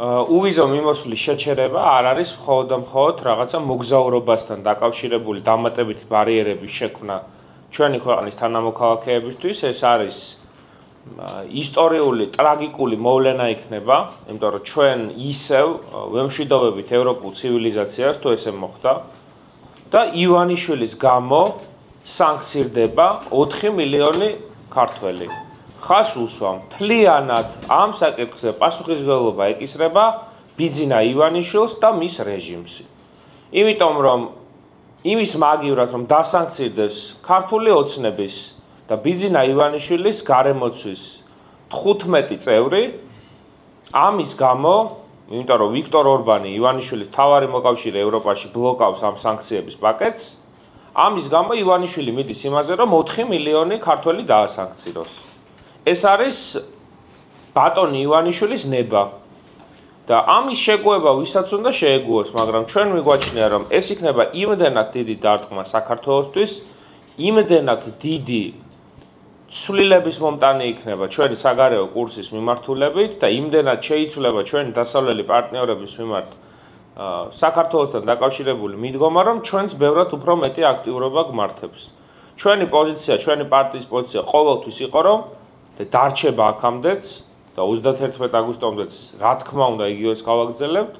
უვიზო მიმოსვლის შეჩერება არ არის მხოლოდ და მხოლოდ რაღაცა მოგზაურობასთან დაკავშირებული დამატებითი ბარიერების შექმნა ჩვენი ქვეყნის თანამოქალაქეებისთვის, ეს არის ისტორიული, ტრაგიკული მოვლენა იქნება, იმიტომ რომ ჩვენ ისევ ვემშვიდობებით ევროპულ ცივილიზაციას, თუ ესე მოხდა და ივანიშვილის გამო სანქცირდება 4 მილიონი ქართველი. ხას უსვამ, მთლიანად ამ საკითხზე პასუხისმგებლობა ეკისრება ბიძინა ივანიშვილს და მის რეჟიმს. იმიტომ რომ იმის მაგივრად რომ დასანქცირდეს ქართული ოცნების და ბიძინა ივანიშვილის გარემოცვის 15 წევრი, ამის გამო, იმიტომ რომ ვიქტორ ორბანი ივანიშვილის მთავარი მოკავშირე ევროპაში ბლოკავს ამ სანქციების პაკეტს, ამის გამო ივანიშვილი მიდის იმაზე, რომ 4 მილიონი ქართველი დაასანქციროს. ეს არის ბატონი ივანიშვილის ნება და ამის შეგუება ვისაც უნდა შეეგუოს, მაგრამ ჩვენ მიგვაჩნია, რომ ეს იქნება იმდენად დიდი დარტყმა საქართველოსთვის, იმდენად დიდი ცვლილების მომტანი იქნება ჩვენი საგარეო კურსის მიმართულებით და იმდენად შეიცვლება ჩვენი დასავლელი პარტნიორების მიმართ საქართველოსთან დაკავშირებული მიდგომა, რომ ჩვენს ბევრად უფრო მეტი აქტიურობა გმართებს. ჩვენი პოზიცია, ჩვენი პარტიის პოზიცია ყოველთვის იყო, რომ და დარჩება აქამდეც და 31 აგვისტომდეც რა თქმა უნდა იგივეც გავაგრძელებთ,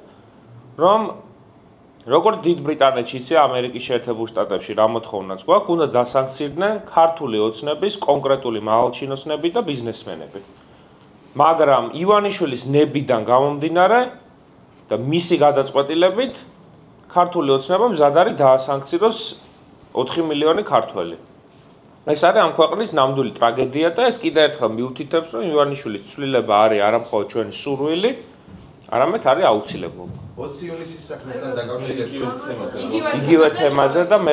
რომ როგორც დიდ ბრიტანეთში, ისე ამერიკის შეერთებულ შტატებში რა მოთხოვნაც გვაქვს, უნდა დასანქცირდნენ ქართული ოცნების კონკრეტული მაღალჩინოსნები და ბიზნესმენები. მაგრამ ივანიშვილის ნებიდან გამომდინარე და მისი გადაწყვეტილებით ქართული ოცნება მზად არის დაასანქციროს 4 მილიონი ქართველი. ეს არის ამ ქვეყნის ნამდვილი ტრაგედია და ეს კიდევ ერთხელ მიუთითებს, რომ ივანიშვილის ცვლილება არის არა მხოლოდ ჩვენი სურვილი, არამედ არის აუცილებლობა. 20 ივნისის საქმესთან დაკავშირებით იგივე თემაზე და მე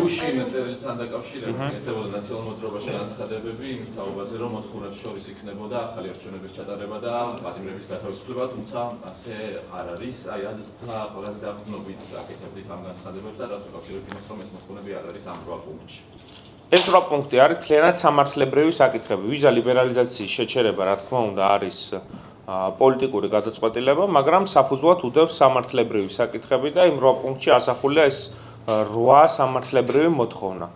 გუშინ წერილთან დაკავშირებით ეცებოდა ნაციონალურ მოძრაობაში განცხადებები იმის თაობაზე, რომ მოთხოვნებს შორის იქნებოდა ახალი არჩევნების ჩატარება და პატიმრების გათავისუფლება, თუმცა ასე არ არის. აი ამას ყველაზე დაყრდნობით აკეთებდით ამ განცხადებებს და რას უკავშირებთ იმას, რომ ეს მოთხოვნები არ არის ამ 8 პუნქტში. ეს 8 პუნქტი არის მთლიანად სამართლებრივი საკითხები. ვიზა ლიბერალიზაციის შეჩერება, რა თქმა უნდა, არის პოლიტიკური გადაწყვეტილება, მაგრამ საფუძვლად უდევს სამართლებრივი საკითხები და იმ 8 პუნქტში ასახულია ეს 8 სამართლებრივი მოთხოვნა.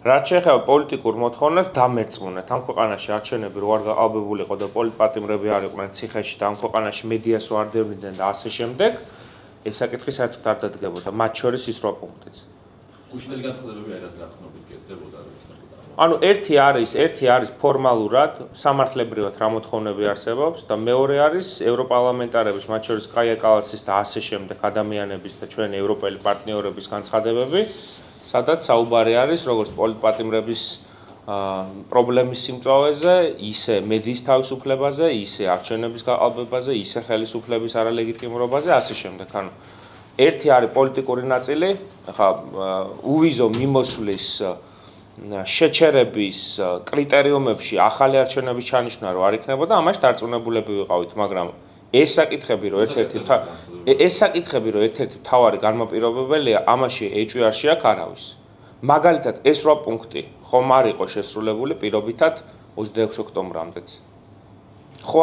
რაც შეეხება პოლიტიკურ მოთხოვნებს, დამერწმუნეთ, ამ ქვეყანაში არჩევნები რო არ გაყალბებულიყო და პოლიტპატიმრები არ იყვნენ ციხეში და ამ ქვეყანაში მედიას რო არ დევნიდნენ და ასე შემდეგ, ეს საკითხი საერთოდ არ დადგებოდა, მათ შორის ის 8 პუნქტიც. გუშინელი განცხადებები არის რა ხნობით კეთდებოდა. ანუ ერთი არის ფორმალურად სამართლებრივად რა მოთხოვნები არსებობს და მეორე არის ევროპარლამენტარების, მათ შორის კაია კალაცის და ასე შემდეგ ადამიანების და ჩვენი ევროპელი პარტნიორების განცხადებები, სადაც საუბარი არის როგორც პოლიტპატიმრების პრობლემის სიმწვავეზე, ისე მედიის თავისუფლებაზე, ისე არჩევნების გაყალბებაზე, ისე ხელისუფლების არალეგიტიმურობაზე, ასე შემდეგ. ანუ ერთი არის პოლიტიკური ნაწილი, ახლა უვიზო მიმოსვლის შეჩერების კრიტერიუმებში ახალი არჩევნების ჩანიშვნა რო არ იქნებოდა, ამაში დარწმუნებულები ვიყავით, მაგრამ ეს საკითხები რო ერთ-ერთი მთავარი განმაპირობებელია, ამაში ეჭვი არ არავის. მაგალითად, ეს 8 პუნქტი ხომ არ იყო შესრულებული პირობითად 26 ოქტომბრამდეც. ხო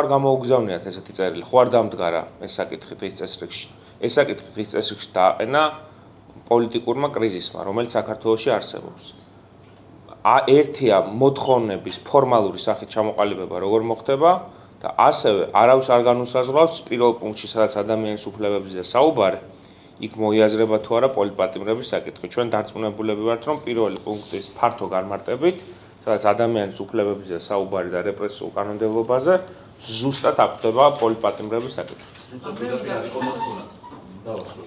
არ გამოუგზავნიათ ესეთი წერილი, ხო არ დამდგარა ეს საკითხი დღის წესრიგში. ეს საკითხი დღის წესრიგში დააყენა პოლიტიკურმა კრიზისმა, რომელიც საქართველოში არსებობს. ერთია მოთხოვნების ფორმალური სახით ჩამოყალიბება როგორ მოხდება და ასევე არავის არ განუსაზღვრავს პირველ პუნქტში, სადაც ადამიანის უფლებებზეა საუბარი, იქ მოიაზრება თუ არა პოლიტპატიმრების საკითხი. ჩვენ დარწმუნებულები ვართ, რომ პირველი პუნქტის ფართო განმარტებით, სადაც ადამიანის უფლებებზეა საუბარი და რეპრესიულ კანონმდებლობაზე, ზუსტად აღხდება პოლიტპატიმრების საკითხი.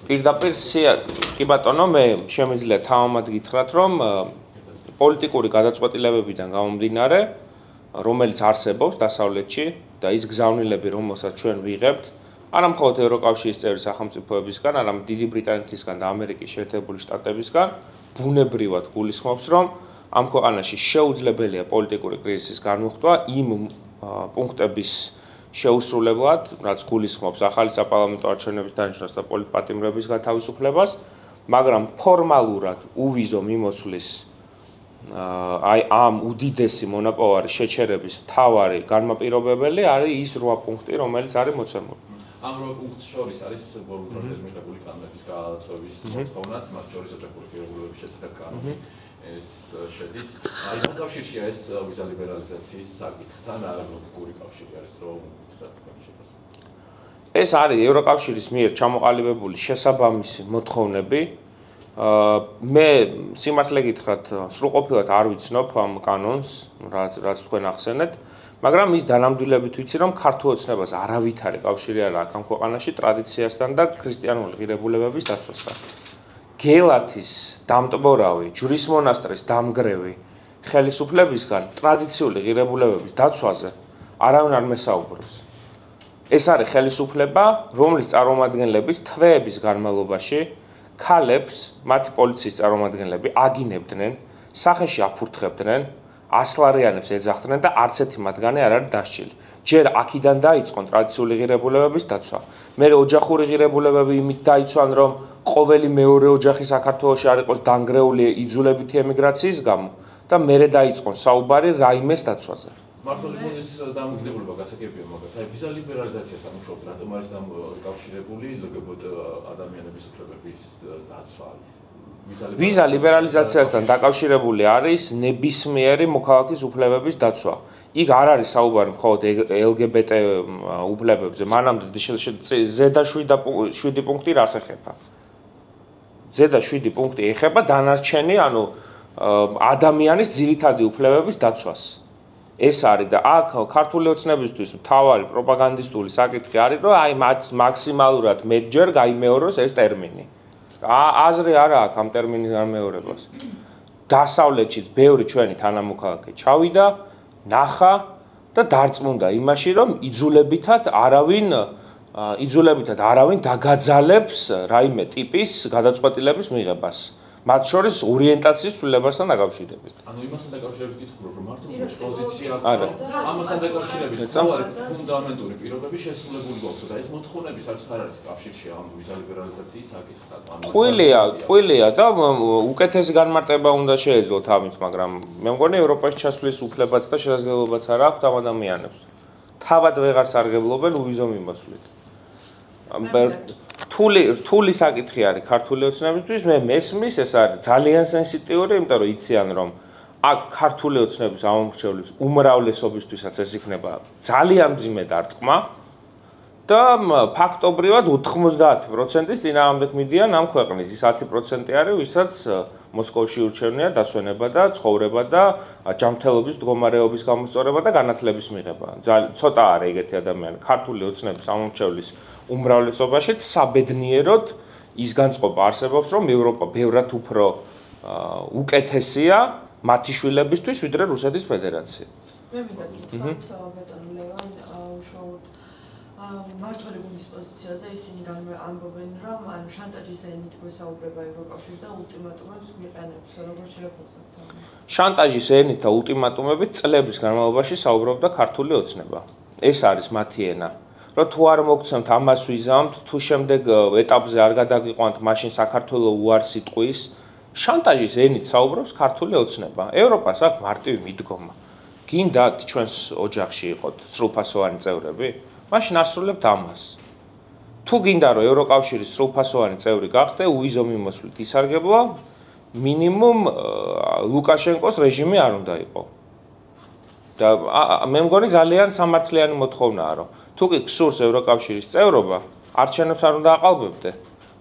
პირდაპირ კი ბატონო, მე შემიძლია თავამად გითხრათ, რომ პოლიტიკური გადაწყვეტილებებიდან გამომდინარე, რომელიც არსებობს დასავლეთში და ის გზავნილები, რომელსაც ჩვენ ვიღებთ, არა მხოლოდ ევროკავშირის წევრი სახელმწიფოებისგან, არამედ დიდი ბრიტანეთისგან და ამერიკის შეერთებული შტატებისგან, ბუნებრივად გულისხმობს, რომ ამ ქვეყანაში შეუძლებელია პოლიტიკური კრიზისის განუხტვა იმ პუნქტების შეუსრულებლად, რაც გულისხმობს ახალი საპარლამენტო არჩევნების დანიშნვას და პოლიტპატიმრების გათავისუფლებას, მაგრამ ფორმალურად უვიზო მიმოსვლის აი ამ უდიდესი მონაპოვარი შეჩერების მთავარი განმაპირობებელი არის ის 8 პუნქტი, რომელიც არის მოცემული. ამ რო პუნქტს შორის არის ბოლომდრომდე მიღებული კანონების გაწევის მოთხოვნაც, მათ შორის ოჯახური პირობების შესახებ კანონი ეს შედის. აი ამ კავშირშია ეს ვიზა ლიბერალიზაციის საკითხთან ლოგიკური კავშირი არის რომ ეს არის ევროკავშირის მიერ ჩამოყალიბებული შესაბამისი მოთხოვნები. მე სიმართლე გითხრათ, სრულყოფილად არ ვიცნობ ამ კანონს, რაც თქვენ ახსენეთ, მაგრამ ის დანამდვილებით ვიცი, რომ ქართულ ოცნებას არავითარი კავშირი არ აქვს ამ ქვეყანაში ტრადიციასთან და ქრისტიანული ღირებულებების დაცვასთან. გელათის დამტბორავი, ჯვრის მონასტრის დამგრევი ხელისუფლებისგან ტრადიციული ღირებულებების დაცვაზე არავინ არ მესაუბროს. ეს არის ხელისუფლება, რომლის წარმომადგენლების თვეების განმავლობაში ქალებს, მათი პოლიციის წარმომადგენლები აგინებდნენ, სახეში აფურთხებდნენ, ასლარიანებს ეძახდნენ და არც ერთი მათგანი არ არის დასჯილი. ჯერ აქედან დაიწყონ ტრადიციული ღირებულებების დაცვა. მერე ოჯახური ღირებულებები იმით დაიცვან, რომ ყოველი მეორე ოჯახი საქართველოში არ იყოს დანგრეული იძულებითი ემიგრაციის გამო და მერე დაიწყონ საუბარი რაიმეს დაცვაზე. მართალი გუნდის დამოკიდებულება გასაგებია, მაგრამ აი ვიზა ლიბერალიზაციასთან უშუალოდ რატომ არის დამოკავშირებული LGBT ადამიანების უფლებების დაცვა? ვიზა ლიბერალიზაციასთან დაკავშირებული არის ნებისმიერი მოქალაქის უფლებების დაცვა. იქ არ არის საუბარი მხოლოდ LGBT უფლებებზე, მანამდე ზედა 7 პუნქტი რას ეხება? ზედა 7 პუნქტი ეხება დანარჩენი, ანუ ადამიანის ძირითადი უფლებების დაცვას. ეს არის და აქ ქართული ოცნებისთვის მთავარი პროპაგანდისტული საკითხი არის, რომ აი მაქსიმალურად მეტჯერ გაიმეოროს ეს ტერმინი. აზრი არა აქვს ამ ტერმინის გამეორებას. დასავლეთშიც ბევრი ჩვენი თანამოქალაქე ჩავიდა, ნახა და დარწმუნდა იმაში, რომ იძულებითად არავინ დაგაძალებს რაიმე ტიპის გადაწყვეტილების მიღებას. მათ შორის ორიენტაციის ცვლილებასთან დაკავშირებით. ანუ იმასთან დაკავშირებით გითხრობ, რომ მარტო პოზიცია აქვს. ამასთან დაკავშირებით ფუნდამენტური პირობები შესრულებული გვაქვს და ეს მოთხოვნები საერთოდ არ არის კავშირში ამ ვიზა ლიბერალიზაციის საკითხთან. ტყუილია და უკეთესი განმარტება უნდა შეეძლოთ ამით, მაგრამ მე მგონი ევროპაში ჩასვლის უფლებაც და შესაძლებლობაც არ აქვს ამ ადამიანებს. თავად ვეღარ სარგებლობენ უვიზო მიმოსვლით. რთული საკითხი არის ქართული ოცნებისთვის, მე მესმის ეს არის ძალიან სენსიტიური, იმიტომ რომ იციან რომ აქ ქართული ოცნების ამომრჩევლის უმრავლესობისთვისაც ეს იქნება ძალიან მძიმე დარტყმა და ფაქტობრივად 90%-ის წინააღმდეგ მიდიან ამ ქვეყნის, ის 10% არის, ვისაც მოსკოვში ურჩევნია დასვენება და ცხოვრება და ჯანმრთელობის მდგომარეობის გამოსწორება და განათლების მიღება. ცოტა არის ეგეთი ადამიანი ქართული ოცნების ამომრჩევლის უმრავლესობაში საბედნიეროდ ის განწყობა არსებობს, რომ ევროპა ბევრად უფრო უკეთესია მათი შვილებისთვის, ვიდრე რუსეთის ფედერაცია. მე მინდა გითხრათ, ბატონო ლევან, უშუალოდ მართალი გუნდის პოზიციაზე ისინი ამბობენ, რომ ანუ შანტაჟის ენით გვესაუბრება ევროკავშირი და ულტიმატუმებს გვიყენებს, როგორ შეფასებთ ამას? შანტაჟის ენით და ულტიმატუმებით წლების განმავლობაში საუბრობდა ქართული ოცნება. ეს არის მათი ენა. რომ თუ არ მოგცემთ ამას ვიზამთ, თუ შემდეგ ეტაპზე არ გადაგიყვანთ, მაშინ საქართველოს უარს იტყვის. შანტაჟის ენით საუბრობს ქართული ოცნება. ევროპას აქვს მარტივი მიდგომა. გინდათ ჩვენს ოჯახში იყოთ სრულფასოვანი წევრები? მაშინ ასრულებთ ამას. თუ გინდა რომ ევროკავშირის სრულფასოვანი წევრი გახდე, უვიზო მიმოსვლით ისარგებლო, მინიმუმ ლუკაშენკოს რეჟიმი არ უნდა იყო. და მე მგონი ძალიან სამართლიანი მოთხოვნაა, რომ თუ კი გსურს ევროკავშირის წევრობა, არჩევნებს არ უნდა აყალბებდე,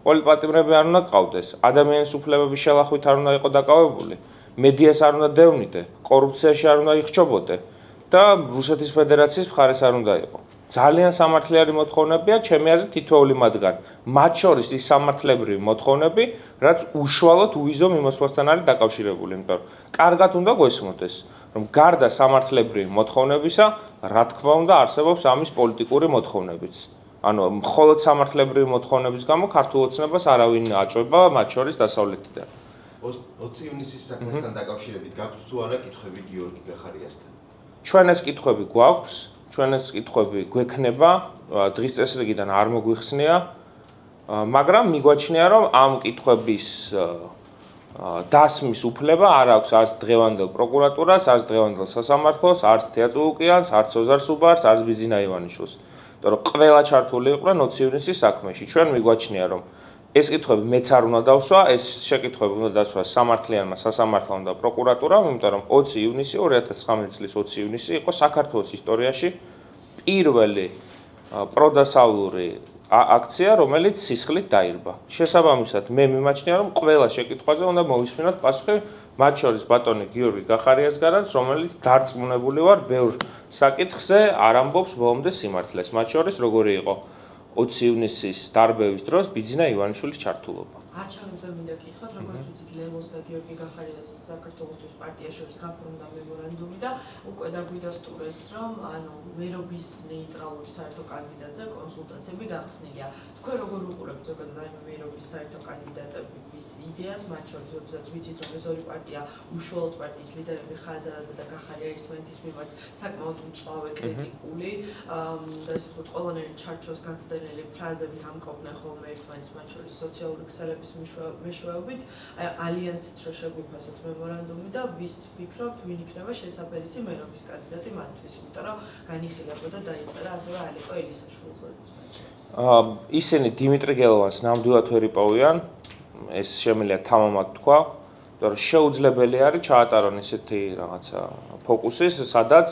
პოლიტპატიმრები არ უნდა გყავდეს, ადამიანის უფლებების შელახვით არ უნდა იყო დაკავებული, მედიას არ უნდა დევნიდე, კორუფციაში არ უნდა იხჩობოდე და რუსეთის ფედერაციის მხარეს არ უნდა იყო. ძალიან სამართლიანი მოთხოვნებია, ჩემი აზრით თითოეული მათგან. მათ შორის ის სამართლებრივი მოთხოვნები, რაც უშუალოდ უვიზო მიმოსვლასთან არის დაკავშირებული, იმიტომ რომ კარგად უნდა გვესმოდეს, რომ გარდა სამართლებრივი მოთხოვნებისა, რა თქმა უნდა, არსებობს ამის პოლიტიკური მოთხოვნებიც. ანუ მხოლოდ სამართლებრივი მოთხოვნების გამო ქართულ ოცნებას არავინ აწვება, მათ შორის დასავლეთიდან. 20 ივნისის საქმესთან დაკავშირებით გაქვთ თუ არა კითხვები გიორგი გახარიასთან? ჩვენ ეს კითხვები გვაქვს, ჩვენ ეს კითხვები გვექნება, დღის წესრიგიდან არ მოგვიხსნია, მაგრამ მიგვაჩნია, რომ ამ კითხვების დასმის უფლება არ აქვს არც დღევანდელ პროკურატურას, არც დღევანდელ სასამართლოს, არც თეატრულუკიანს, არც ოზარ სუბარს, არც ბიძინა ივანიშვილს. იმიტომ რომ ყველა ჩართული იყვნენ 20 ივნისის საქმეში. ჩვენ მიგვაჩნია რომ ეს კითხვები მეც არ უნდა დავსვა, ეს შეკითხვები უნდა დასვა სამართლიანმა სასამართლომ და პროკურატურამ, იმიტომ რომ 20 ივნისი 2019 წლის 20 ივნისი იყო საქართველოს ისტორიაში პირველი პროდასავლური აქცია, რომელიც სისხლით დაირბა. შესაბამისად, მე მიმაჩნია, რომ ყველა შეკითხვაზე უნდა მოვისმინოთ პასუხი, მათ შორის ბატონი გიორგი გახარიასგანაც, რომელიც დარწმუნებული ვარ, ბევრ საკითხზე არ ამბობს ბოლომდე სიმართლეს. მათ შორის როგორი იყო 20 ივნისის დარბევის დროს ბიძინა ივანიშვილის ჩართულობა. არჩევნებზე მინდა კითხოთ, როგორც ვიცით, ლელოს და გიორგი გახარიას საქართველოს პარტია შორის გაფორმდა მემორანდუმი და უკვე დაგვიდასტურეს, რომ მერობის ნეიტრალური საერთო კანდიდატზე კონსულტაციები გახსნილია. თქვენ როგორ უყურებთ ზოგადად აი მერობის საერთო კანდიდატების იდეას, მათ შორის როდესაც ვიცით, რომ ეს ორი პარტია უშუალოდ პარტიის ლიდერები ხაზარაძე და გახარია ერთმანეთის მიმართ საკმაოდ მწვავე კრიტიკული და ესე ვთქვათ, ყველანაირი ჩარჩოს გაცდენილი ფრაზებით ამკობდნენ ხოლმე ერთმანეთს, მათ შორის სოციალური ქსელების მეშვეობით, ალიანსით რო შეგვიფასოთ მემორანდუმი და ვის ვფიქრობთ, ვინ იქნება შესაბერისი მერობის კანდიდატი მათთვის, იმიტომ რომ განიხილებოდა დაიწერა ასევე ალიკო ელისაშვილზეც მათ შორის. ისინი დიმიტრი გელოვანს ნამდვილად ვერ იპოვიან, ეს შემიძლია თამამად თქვა, იმიტომ რომ შეუძლებელი არის ჩაატარონ ისეთი რაღაცა ფოკუსის, სადაც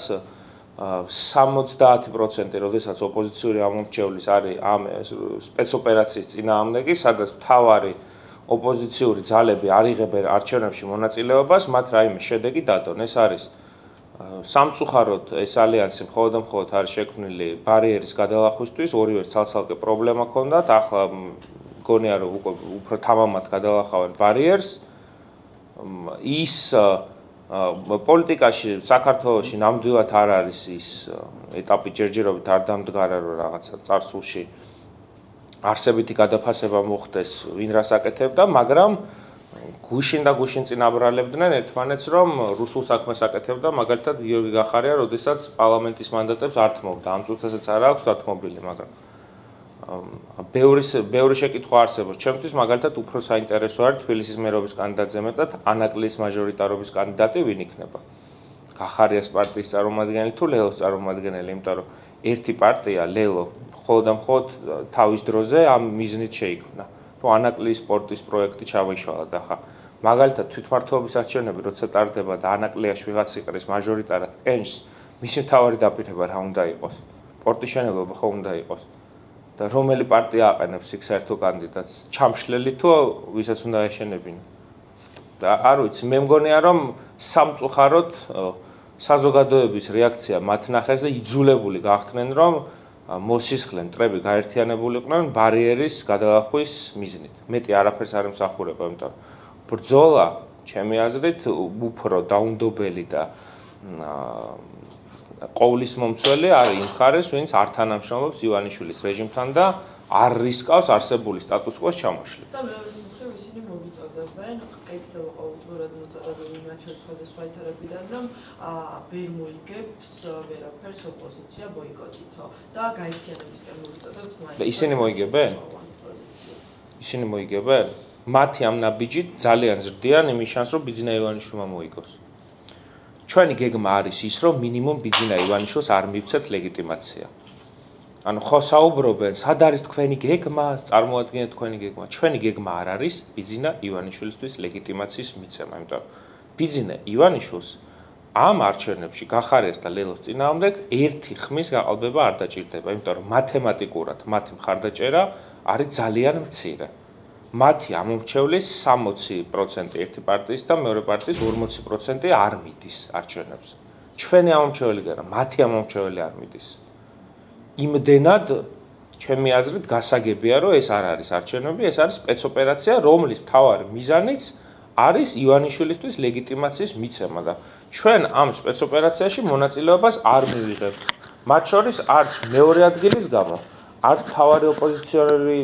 70%, როდესაც ოპოზიციური ამომრჩევლის არის ამ სპეცოპერაციის წინააღმდეგი, სადაც მთავარი ოპოზიციური ძალები არ იღებენ არჩევნებში მონაწილეობას, მათ რაიმე შედეგი დადონ. ეს არის სამწუხაროდ ეს ალიანსი მხოლოდ და მხოლოდ არის შექმნილი ბარიერის გადალახვისთვის, ორივეს ცალ-ცალკე პრობლემა ჰქონდათ, ახლა მგონია რომ უფრო თამამად გადალახავენ ბარიერს. ის პოლიტიკაში საქართველოში ნამდვილად არ არის ის ეტაპი ჯერჯერობით არ დამდგარა რომ რაღაცა წარსულში არსებითი გადაფასება მოხდეს ვინ რას აკეთებდა, მაგრამ გუშინ და გუშინ წინ აბრალებდნენ ერთმანეთს რომ რუსულ საქმეს აკეთებდა, მაგალითად გიორგი გახარია, როდესაც პარლამენტის მანდატებს არ თმობდა, ამ წუთასაც არ აქვს დათმობილი, მაგრამ ბევრი შეკითხვა არსებობს. ჩემთვის მაგალითად უფრო საინტერესო არის თბილისის მერობის კანდიდატზე მეტად ანაკლიის მაჟორიტარობის კანდიდატი ვინ იქნება. გახარიას პარტიის წარმომადგენელი თუ ლელოს წარმომადგენელი, იმიტომ რომ ერთი პარტია ლელო მხოლოდ და მხოლოდ თავის დროზე ამ მიზნით შეიქმნა, რომ ანაკლიის სპორტის პროექტი ჩავეშალა და ხა მაგალითად თვითმმართველობის არჩევნები როცა ტარდება და ანაკლიაში ვიღაც იყრის მაჟორიტარად კენჭს, მისი მთავარი დაპირება რა უნდა იყოს? სპორტის შენობები ხო უნდა იყოს? და რომელი პარტია აყენებს იქ საერთო კანდიდატს, ჩამშლელი თუ ვისაც უნდა ეშენებინა. და არ ვიცი, მე მგონია რომ სამწუხაროდ საზოგადოების რეაქცია მათ ნახეს და იძულებული გახდნენ რომ მოსისხლენ მტრები გაერთიანებული იყვნენ ბარიერის გადალახვის მიზნით. მეტი არაფერს არ ემსახურება, იმიტომ რომ ბრძოლა, ჩემი აზრით, უფრო დაუნდობელი და ყოვლის მომცველი არის იმ მხარეს, ვინც არ თანამშრომლობს ივანიშვილის რეჟიმთან და არ რისკავს არსებული სტატუს-კვოს ჩამოშლით. და მეორის მხრივ ისინი მოგიწოდებენ, ყეითდება ყოველდღურად მოწოდებები მათ შორის სხვადასხვა ეთერებიდან, რომ ვერ მოიგებს ვერაფერს ოპოზიცია ბოიკოტითო და გაერთიანებისკენ მოგიწოდებთ მათ. და ისინი მოიგებენ? ისინი მოიგებენ? მათი ამ ნაბიჯით ძალიან ზრდიან იმის შანსს, რომ ბიძინა ივანიშვილმა მოიგოს. ჩვენი გეგმა არის ის, რომ მინიმუმ ბიძინა ივანიშვილს არ მივცეთ ლეგიტიმაცია. ანუ ხო საუბრობენ, სად არის თქვენი გეგმა, წარმოადგენთ თქვენი გეგმა. ჩვენი გეგმა არ არის ბიძინა ივანიშვილისთვის ლეგიტიმაციის მიცემა, იმიტომ რომ ბიძინა ივანიშვილს ამ არჩევნებში გახარიას და ლელოს წინააღმდეგ ერთი ხმის გაყალბება არ დაჭირდება, იმიტომ რომ მათემატიკურად მათი მხარდაჭერა არის ძალიან მცირე. მათი ამომრჩევლის 60% ერთი პარტიის და მეორე პარტიის 40% არ მიდის არჩევნებს. ჩვენი ამომრჩეველი კი არა, მათი ამომრჩეველი არ მიდის. იმდენად ჩემი აზრით გასაგებია, რომ ეს არ არის არჩევნები, ეს არის სპეცოპერაცია, რომლის მთავარი მიზანიც არის ივანიშვილისთვის ლეგიტიმაციის მიცემა და ჩვენ ამ სპეცოპერაციაში მონაწილეობას არ მივიღებთ. მათ შორის არც მეორე ადგილის გამო, არც მთავარი ოპოზიციონერი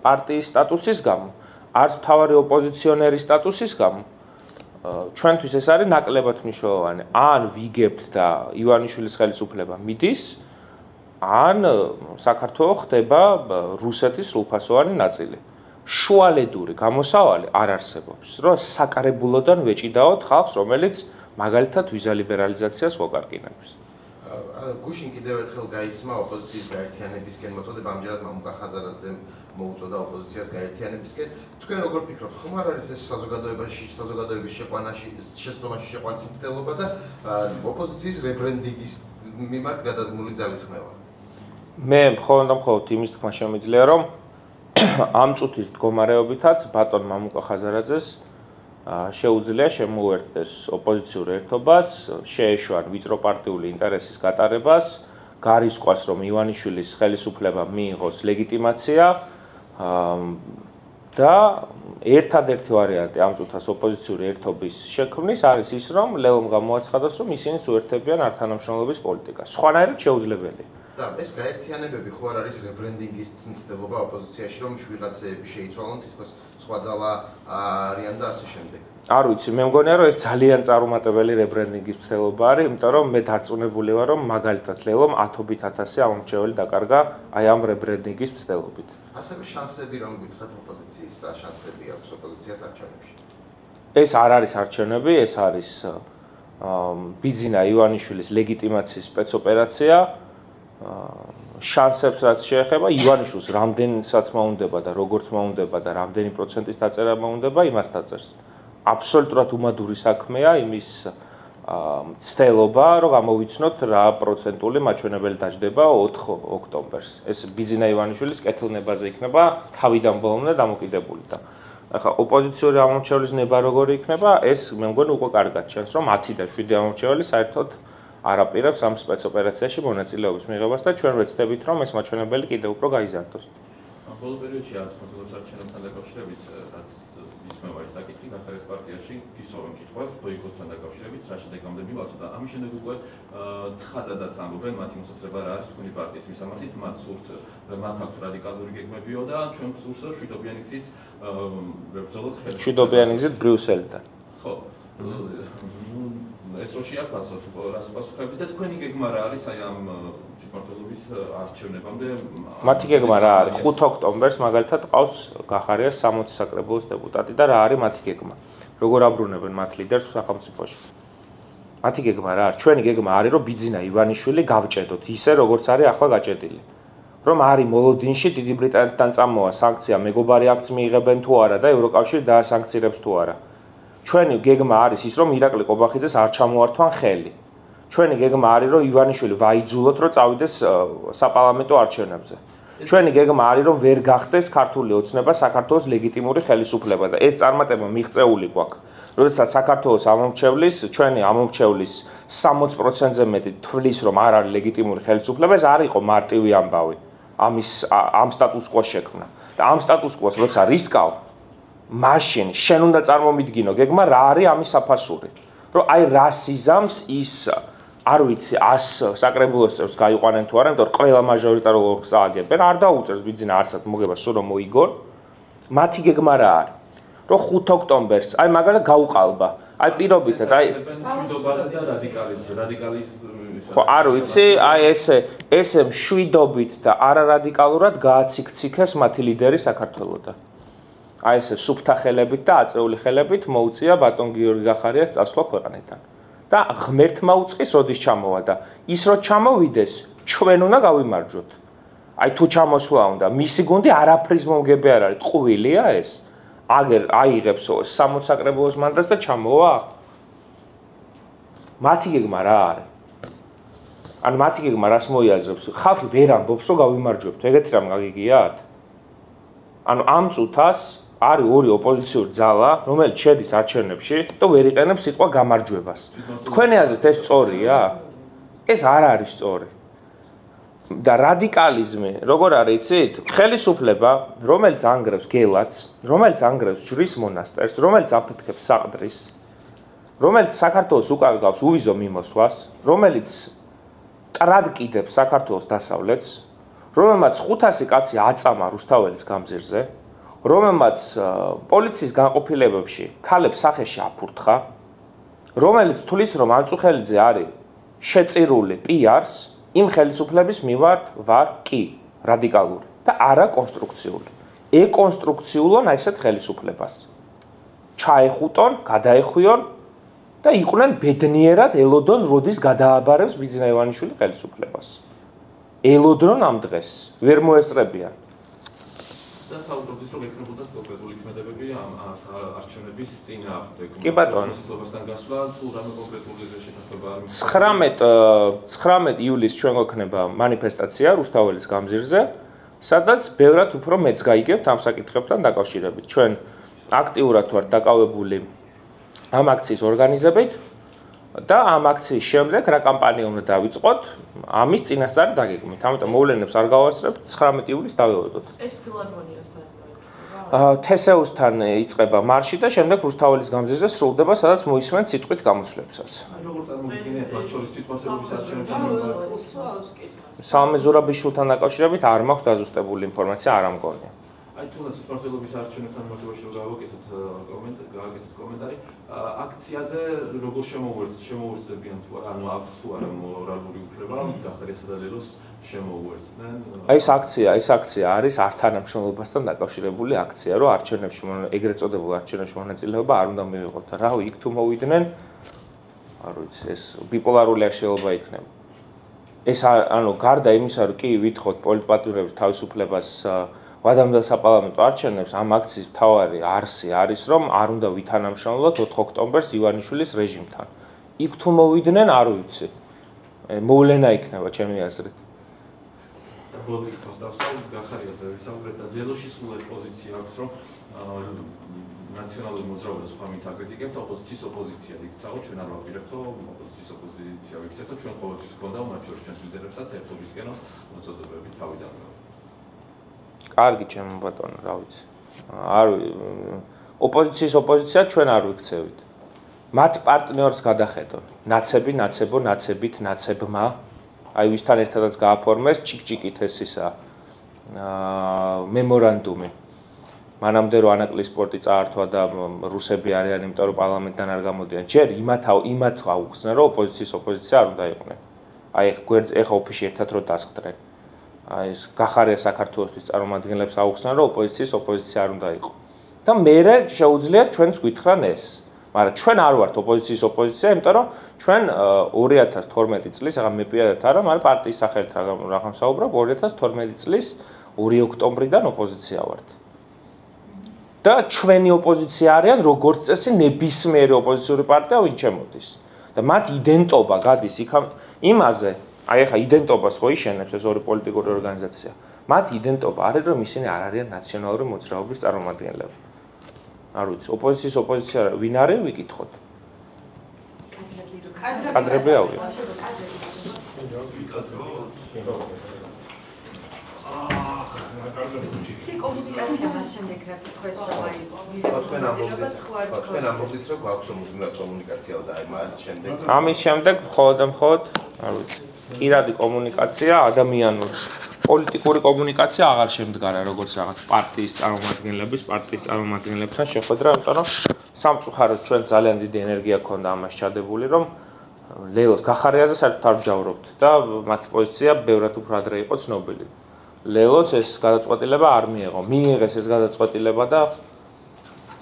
პარტიის სტატუსის გამო, არც მთავარი ოპოზიციონერის სტატუსის გამო. ჩვენთვის ეს არის ნაკლებად მნიშვნელოვანი. ან ვიგებთ და ივანიშვილის ხელისუფლება მიდის, ან საქართველო ხდება რუსეთის სრულფასოვანი ნაწილი. შუალედური გამოსავალი არ არსებობს, რომ საკრებულოდან ვეჭიდაოთ ხალხს, რომელიც მაგალითად ვიზა ლიბერალიზაციას ვაკარკინებს. გუშინ კიდევ ერთხელ გაისმა ოპოზიციის გაერთიანებისკენ მოწოდება, ამჯერად მამუკა ხაზარაძემ მოუწოდა ოპოზიციას გაერთიანებისკენ. თქვენ როგორ ფიქრობთ, ხომ არ არის ეს საზოგადოების შეცდომაში შეყვანის მცდელობა და ოპოზიციის რებრენდინგის მიმართ გადადგმული ძალისხმევა? მე მხოლოდ იმის თქმა შემიძლია, რომ ამ წუთის მდგომარეობითაც ბატონ მამუკა ხაზარაძეს შეუძლია შემოუერთდეს ოპოზიციურ ერთობას, შეეშვან ვიწრო პარტიული ინტერესის გატარებას, გარისკვას, რომ ივანიშვილის ხელისუფლება მიიღოს ლეგიტიმაცია და ერთადერთი ვარიანტი ამ წუთას ოპოზიციური ერთობის შექმნის არის ის, რომ ლეომ გამოაცხადოს, რომ ისინიც უერთებიან ართანამშრომლობის პოლიტიკას. სხვანაირად შეუძლებელია. და ეს გაერთიანებები ხო არ არის რებრენდინგის მცდელობა ოპოზიციაში, რომ ვიღაცები შეიცვალონ, თითქოს სხვა ძალა არიან და ასე შემდეგ. არ ვიცი, მე მგონია, რომ ეს ძალიან წარუმატებელი რებრენდინგის მცდელობა არის, იმიტომ რომ მე დარწმუნებული ვარ, რომ მაგალითად ლელომ 10,000 ამომრჩეველი დაკარგა აი ამ რებრენდინგის მცდელობით. ასევე შანსები რომ გითხრათ ოპოზიციის რა შანსები აქვს ოპოზიციას არჩევნებში? ეს არ არის არჩევნები, ეს არის ბიძინა ივანიშვილის ლეგიტიმაციის სპეცოპერაცია. შანსებს რაც შეეხება ივანიშვილს რამდენსაც მოუნდება და როგორც მოუნდება და რამდენი პროცენტის დაწერა მოუნდება, იმას დაწერს. აბსოლუტურად უმადური საქმეა იმის ცდელობა, რომ გამოვიცნოთ რა პროცენტული მაჩვენებელი დაждდება 4 ოქტომბერს. ეს ბიძინა ივანიშვილის კეთილნებაზე იქნება თავიდან ბოლომდე დამოკიდებული და ახლა ოპოზიციური ამომრჩევლის ნება როგორი იქნება, ეს მე მგონი უკვე კარგად ჩანს, რომ 10 და 7 ამომრჩეველი საერთოდ არაპირებს ამ სპეცოპერაციაში მონაწილეობის მიღებას და ჩვენ ვეცდებით, რომ ეს მაჩვენებელი კიდევ უფრო გაიზარდოს. ბოლო პერიოდში ახალგაზრდობის არჩევნებთან დაკავშირებით, რაც ისმევა ეს საკითხი გახარეს პარტიაში, ფისოვენ კითხვას ბოიკოტთან დაკავშირებით, რა შედეგამდე მივაწვდა და ამის შემდეგ უკვე ცხადადაც ამბობენ მათი მოსასწრება რა არის თქვენი პარტიის მისამართით, მათ სურთ მათ აქვთ რადიკალური გეგმებიო და ჩვენ გვსურს რომ შვიდობიანი გზით ვებრძოლოთ ხელისუფლებას. შვიდობიანი გზით ბრიუსელიდან. ხო. ეს რო შეაფასოთ, რას პასუხებთ და თქვენი გეგმა რა არის აი ამ მართლობის არჩევნებამდე? მათი გეგმა რა არის? 5 ოქტომბერს მაგალითად ყავს გახარიას 60 საკრებულოს დეპუტატი და რა არის მათი გეგმა? როგორ აბრუნებენ მათ ლიდერს სახელმწიფოში? მათი გეგმა რა არის? ჩვენი გეგმა არის რომ ბიძინა ივანიშვილი გავჭედოთ ისე როგორც არის ახლა გაჭედილი. რომ არის მოლოდინში დიდი ბრიტანეთთან წამოვა სანქცია მეგობარი აქც მიიღებენ თუ არა და ევროკავშირი დაასანქცირებს თუ არა. ჩვენი გეგმა არის ის რომ ირაკლი ყობახიძეს არ ჩამოართვან ხელი. ჩვენი გეგმა არის რომ ივანიშვილი ვაიძულოთ რომ წავიდეს საპარლამენტო არჩევნებზე. ჩვენი გეგმა არის რომ ვერ გახდეს ქართული ოცნება საქართველოს ლეგიტიმური ხელისუფლება და ეს წარმატება მიღწეული გვაქვს. როდესაც საქართველოს ამომრჩევლის, ჩვენი ამომრჩევლის 60%-ზე მეტი თვლის რომ არ არის ლეგიტიმური ხელისუფლება, ეს არ იყო მარტივი ამბავი. ამ სტატუს-კვოს შექმნა. და ამ სტატუს-კვოს როცა რისკავ, მაშინ შენ უნდა წარმომიდგინო გეგმა რა არის ამის საფასური. რომ აი რა სიზამს ის არ ვიცი 100 საკრებულოს წევრს გაიყვანენ თუ არა, იმიტომ რომ ყველა მაჟორიტარულ ოლქს ააგებენ, არ დაუწევს ბიძინა არსად მოგება სულ რომ მოიგონ. მათი გეგმა რა არის? რომ 5 ოქტომბერს აი მაგალითად გაუყალბა. აი პირობითად აი მშვიდობაზე და რადიკალიზმი ხო არ ვიცი, აი ესე მშვიდობით და არარადიკალურად გააციქციქეს მათი ლიდერი საქართველოსთან. აი ესე სუფთა ხელებით და აწეული ხელებით მოუწია ბატონ გიორგი გახარიას წასვლა ქვეყნიდან. და ღმერთმა უწყის როდის ჩამოვა და ის რო ჩამოვიდეს, ჩვენ უნდა გავიმარჯვოთ. აი თუ ჩამოსვლა უნდა, მისი გუნდი არაფრის მომგები არ არის, ტყუილია ეს. აგერ აიღებს 60 საკრებულოს მანდატს და ჩამოვა. მათი გეგმა რა არის? ან მათი გეგმა რას მოიაზრებს? ხალხი ვერ ამბობს რომ გავიმარჯვებთ, ეგეთი რამ გაგიგიათ? ანუ ამ წუთას არის ორი ოპოზიციური ძალა, რომელიც შედის არჩევნებში და ვერ იყენებს სიტყვა გამარჯვებას. თქვენი აზრით ეს სწორია? ეს არ არის სწორი. და რადიკალიზმი, როგორ არის იცით? ხელისუფლება, რომელიც ანგრევს გელაც, რომელიც ანგრევს ჯვრის მონასტერს, რომელიც აფეთქებს საყდრის, რომელიც საქართველოს უკარგავს უვიზო მიმოსვლას, რომელიც ტრადკიდებს საქართველოს დასავლეთს, რომელმაც 500 კაცი აწამა რუსთაველის გამზირზე, რომელმაც პოლიციის განყოფილებებში ქალებს სახეში აფურთხა, რომელიც თulis რომ ანწუხელიძე არის შეწირული პიარს, იმ ხელისუფლების მივართ ვარ კი რადიკალური და არა კონსტრუქციული. ეკონსტრუქციულონ აი ესეთ ხელისუფლებას. ჩაეხუტონ, გადაეხვიონ და იყვნენ ბედნიერად ელოდონ როდის გადააბარებს ბიძინა ივანიშვილი ხელისუფლებას. ელოდონ ამ დღეს ვერ მოესწრებიან. და საუბრობთ რომ ექნებოდა კონკრეტული ქმედებები ამ არჩევნების წინააღმდეგ. კი ბატონო. მოსახლეობასთან გასვლა თუ რამე კონკრეტული შეთანხმება არ 19 ივლისს ჩვენ გვექნება მანიფესტაცია რუსთაველის გამზირზე, სადაც ბევრად უფრო მეც გაიგებთ ამ საკითხებთან დაკავშირებით. ჩვენ აქტიურად ვართ დაკავებული ამ აქციის ორგანიზებით და ამ აქციის შემდეგ რა კამპანია უნდა დავიწყოთ, ამის წინასწარი დაგეგმით. ამიტომ მოვლენებს არ გავასწრებთ, 19 ივლისს დავეოდოთ. ეს ფილარმონიასთან თესეუსთან იწყება მარში და შემდეგ რუსთაველის გამზირზე სრულდება, სადაც მოისმენთ სიტყვით გამოსვლებსაც. როგორ წარმოგიდგენიათ მათ შორის თვითმმართველობის არჩევნებთან სალმე ზურაბიშვილთან დაკავშირებით არ მაქვს დაზუსტებული ინფორმაცია, არ ამგონია. აი თუნდაც თვითმმართველობის არჩევნებთან მიმართებაში რომ გავაკეთოთ კომენტარი, აქციაზე როგორ შემოუერთდებიან თუ არა, ანუ აქვს თუ არა მორალური უფლება გახარიასა და ლელოს შემოუერთდნენ? აი ეს აქცია არის ართანამშრომლობასთან დაკავშირებული აქცია, რომ არჩევნებში ეგრეთ წოდებულ არჩევნებში მონაწილეობა არ უნდა მივიღოთ. რა იქ თუ მოვიდნენ, არ ვიცი, ეს ბიპოლარული აშლილობა იქნება. ეს ანუ გარდა იმისა, რომ კი ვითხოვთ პოლიტპატიმრების თავისუფლებას ვადამდელ საპარლამენტო არჩევნებს, ამ აქციის მთავარი არსი არის, რომ არ უნდა ვითანამშრომლოთ 4 ოქტომბერს ივანიშვილის რეჟიმთან. იქ თუ მოვიდნენ, არ ვიცი. მოვლენა იქნება ჩემი აზრით. ბოლოს დავსაუბრეთ გახარიაზე, ვისაუბრეთ და ლელოში სულ ეს პოზიცია აქვს, რომ ნაციონალური მოძრაობა სხვა მით აკრიტიკებთ ოპოზიციის ოპოზიცია იქცაო, ჩვენ არ ვაპირებთ ოპოზიციის ოპოზიცია ვიქცეთო, ჩვენ ყოველთვის გვქონდა მათ შორის ჩვენს ლიდერებსაც ერთობისკენო მოწოდებები თავიდანვე. კარგი ჩემო ბატონო, რა ვიცი. არ ოპოზიციის ოპოზიცია ჩვენ არ ვიქცევით. მათ პარტნიორს გადახედონ. ნაცები, ნაცებო, ნაცებით, ნაცებმა. აი ვისთან ერთადაც გააფორმეს ჩიკ-ჩიკით ეს ისა მემორანდუმი. მანამდე რომ ანაკლის სპორტი წაართვა და რუსები არიან, იმიტომ რომ პარლამენტიდან არ გამოდიან. ჯერ იმათ აუხსნა, რომ ოპოზიციის ოპოზიცია არ უნდა იყვნენ. აი ეხა ოფისში ერთად რო დასხდრენ. აი ეს გახარია საქართველოსთვის წარმომადგენლებს აუხსნა, რომ ოპოზიციის ოპოზიცია არ უნდა იყო. და მერე შეუძლიათ ჩვენს გვითხრან ეს. მაგრამ ჩვენ არ ვართ ოპოზიციის ოპოზიცია, იმიტომ რომ ჩვენ 2012 წლის, აღარ მეპირადად არა, მაგრამ პარტიის სახელით რაღამ საუბრობ, 2012 წლის 2 ოქტომბრიდან ოპოზიცია ვართ. და ჩვენი ოპოზიცია არიან როგორც წესი ნებისმიერი ოპოზიციური პარტია ვინ ჩემოდის. და მათ იდენტობა გადის იმაზე, აი ახლა იდენტობას ხო იშენებს ეს ორი პოლიტიკური ორგანიზაცია. მათ იდენტობა არის, რომ ისინი არ არიან ნაციონალური მოძრაობის წარმომადგენლები. არ ვიცი, ოპოზიციის ოპოზიცია ვინ არის, ვიკითხოთ. კადრები ავიღოთ. კომუნიკაცია მას შემდეგ რაც თქვენს რომ აი თქვენ ამბობთ რომ გვაქვს მუდმივად კომუნიკაცია და აი მას შემდეგ ამის შემდეგ მხოლოდ არ ვიცი პირადი კომუნიკაცია ადამიანური პოლიტიკური კომუნიკაცია აღარ შემდგარა როგორც რაღაც პარტიის წარმომადგენლებთან შეხვედრა იმიტომ რომ სამწუხაროდ ჩვენ ძალიან დიდი ენერგია ქონდა ამას ჩადებული რომ ლელოს გახარიაზე საერთოდ არ ვჯავრობთ და მათი პოზიცია ბევრად უფრო ადრე იყო ცნობილი ლელოს ეს გადაწყვეტილება არ მიიღო. მიიღეს ეს გადაწყვეტილება და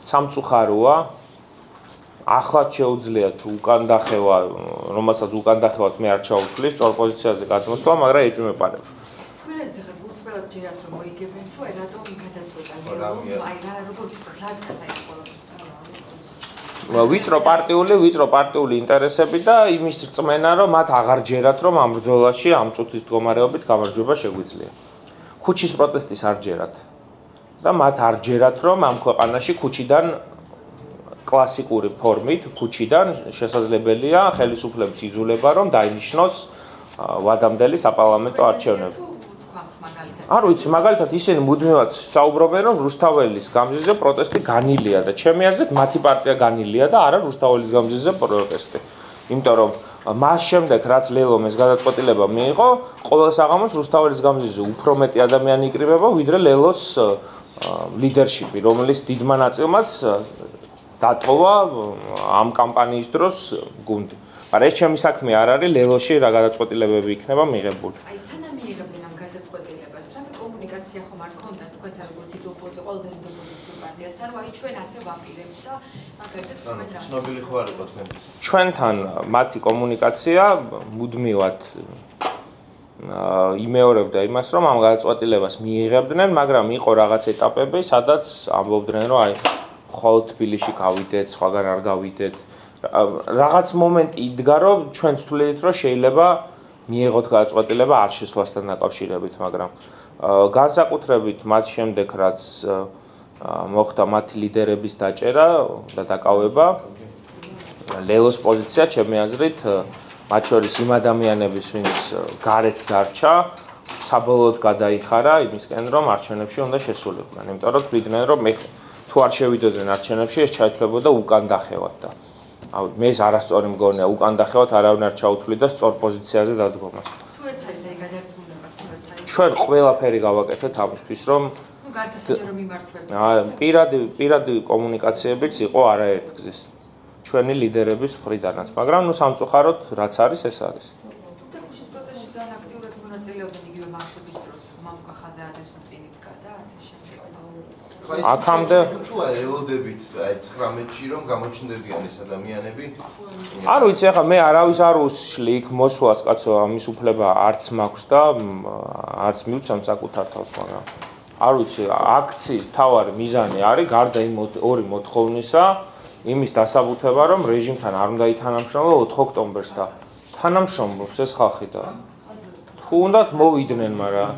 სამწუხაროა. ახლაც შეუძლია თუ უკან დახევა, რომელსაც უკან დახევათ მე არ ჩაუშვლის, სწორ პოზიციაზე გადმოსვლა, მაგრამ ეჭვმეპარება. თქვენ ეს ხეთ უცბელად ჯერათ რომ მოიგებენ, თუ აი რატომ გადაწყვეტა? აი რა როგორ რა ვიწრო პარტიული ინტერესები და იმის რწმენა, რომ მათ აღარ ჯერათ, რომ ამ ბრძოლაში ამ წუთის მდგომარეობით გამარჯვება შეგვიძლია. ქუჩის პროტესტის არ ჯერათ და მათ არ ჯერათ რომ ამ ქვეყანაში ქუჩიდან კლასიკური ფორმით ქუჩიდან შესაძლებელია ხელისუფლების იზოლება რომ დაინიშნოს ვადამდელი საპარლამენტო არჩევნები. არ ვიცი მაგალითად ისინი მუდმივად საუბრობენ რომ რუსთაველის გამზირზე პროტესტი განილია და ჩემი აზრით მათი პარტია განილია და არა რუსთაველის გამზირზე პროტესტი. იმიტომ რომ მას შემდეგ რაც ლელომ ეს გადაწყვეტილება მიიღო, ყოველ საღამოს რუსთაველის გამზირზე უფრო მეტი ადამიანი იკრიბება, ვიდრე ლელოს ლიდერშიპი, რომელიც დიდმა ნაწილმაც დატოვა ამ კამპანიის დროს გუნდი. მაგრამ ეს ჩემი საქმე არ არის, ლელოში რა გადაწყვეტილებები იქნება მიღებული. აი სანამ მიიღებენ ამ გადაწყვეტილებას, რა კომუნიკაცია ხომ არ ქონდა თქვენ პარტიასთან, როგორც დიდ ოპოზიციას, ყველაზე დიდ ოპოზიციურ პარტიასთან, აი ჩვენ ასე ვაპირებთ და მაგალითად თქვენ რა. ცნობილი ხარ იყო თქვენ. ჩვენთან მათი კომუნიკაცია მუდმივად იმეორებდა იმას, რომ ამ გადაწყვეტილებას მიიღებდნენ, მაგრამ იყო რაღაც ეტაპები, სადაც ამბობდნენ, რომ აი ხოლმე თბილისში გავიდეთ, სხვაგან არ გავიდეთ. რაღაც მომენტი იდგა, რომ ჩვენ ვთვლით, რომ შეიძლება მიიღოთ გადაწყვეტილება არ შესვლასთან დაკავშირებით, მაგრამ განსაკუთრებით მათ შემდეგ, რაც მოხდა მათი ლიდერების დაჭერა და დაკავება, ლელოს პოზიცია, ჩემი აზრით, მათ შორის იმ ადამიანების, ვინც გარეთ დარჩა, საბოლოოდ გადაიხარა იმისკენ, რომ არჩევნებში უნდა შესულიყვნენ, იმიტომ რომ თვითონ რომ მე თუ არ შევიდოდნენ არჩევნებში, ეს ჩაითვლებოდა უკან დახევად და მე ეს არასწორი მგონია, უკან დახევად არავინ არ ჩაუთვლიდა სწორ პოზიციაზე დადგომას. თუ ეცადეთ აი გადარწმუნებას, თუნდაც აი ჩვენ ყველაფერი გავაკეთეთ ამისთვის, რომ ნუ გარდა საჯარო მიმართვების პირადი კომუნიკაციებიც იყო არაერთგზის. ჩვენი ლიდერების მხრიდანაც, მაგრამ ნუ სამწუხაროდ რაც არის, ეს არის. თუთქუშის პროტესტში ძალიან აქტიურად მონაწილეობდნენ იგივე მარშების დროს, მამუკა ხაზარაძეს უწინ იდგა და ასე შემდეგ. აქამდე თუ ელოდებით აი 19-ში რომ გამოჩნდებიან ეს ადამიანები. არ ვიცი, ახლა მე არავის არ უსშლი იქ მოსვლას, კაცო, ამის უფლება არც მაქვს და არც მივცემ საკუთარ თავს, მაგრამ არ ვიცი, აქციის მთავარი მიზანი არის გარდა იმ ორი მოთხოვნისა იმის დასაბუთება, რომ რეჟიმთან არ უნდა ითანამშრომლო 4 ოქტომბერს და თანამშრომლობს ეს ხალხი და თუ უნდათ მოვიდნენ, მაგრამ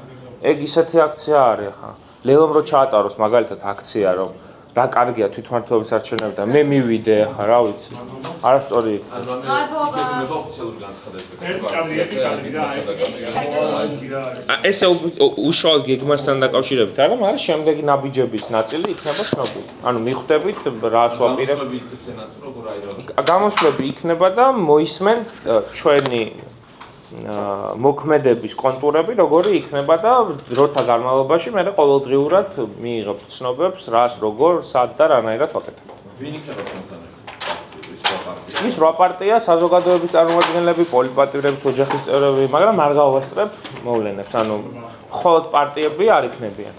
ეგ ისეთი აქცია არის ხა. ლელომ რო ჩაატაროს მაგალითად აქცია, რომ რა კარგია თვითმმართველობის არჩევნები და მე მივიდე ხა, რა ვიცი. არასწორი. ესე უშუალოდ გეგმასთან დაკავშირებით არა, მაგრამ შემდეგი ნაბიჯების ნაწილი იქნება ცნობილი. ანუ მიხვდებით რას ვაპირებ. გამოსვლები იქნება და მოისმენთ ჩვენი მოქმედების კონტურები, როგორი იქნება და დროთა განმავლობაში მე ყოველდღიურად მიიღებთ ცნობებს, რას, როგორ, სად და რანაირად ვაკეთებ. ვინ იქნება თქვენთან ერთად? ის 8 პარტია, საზოგადოების წარმომადგენლები, პოლიტპატიმრების ოჯახის წევრები, მაგრამ არ გავასწრებ მოვლენებს, ანუ მხოლოდ პარტიები არ იქნებიან.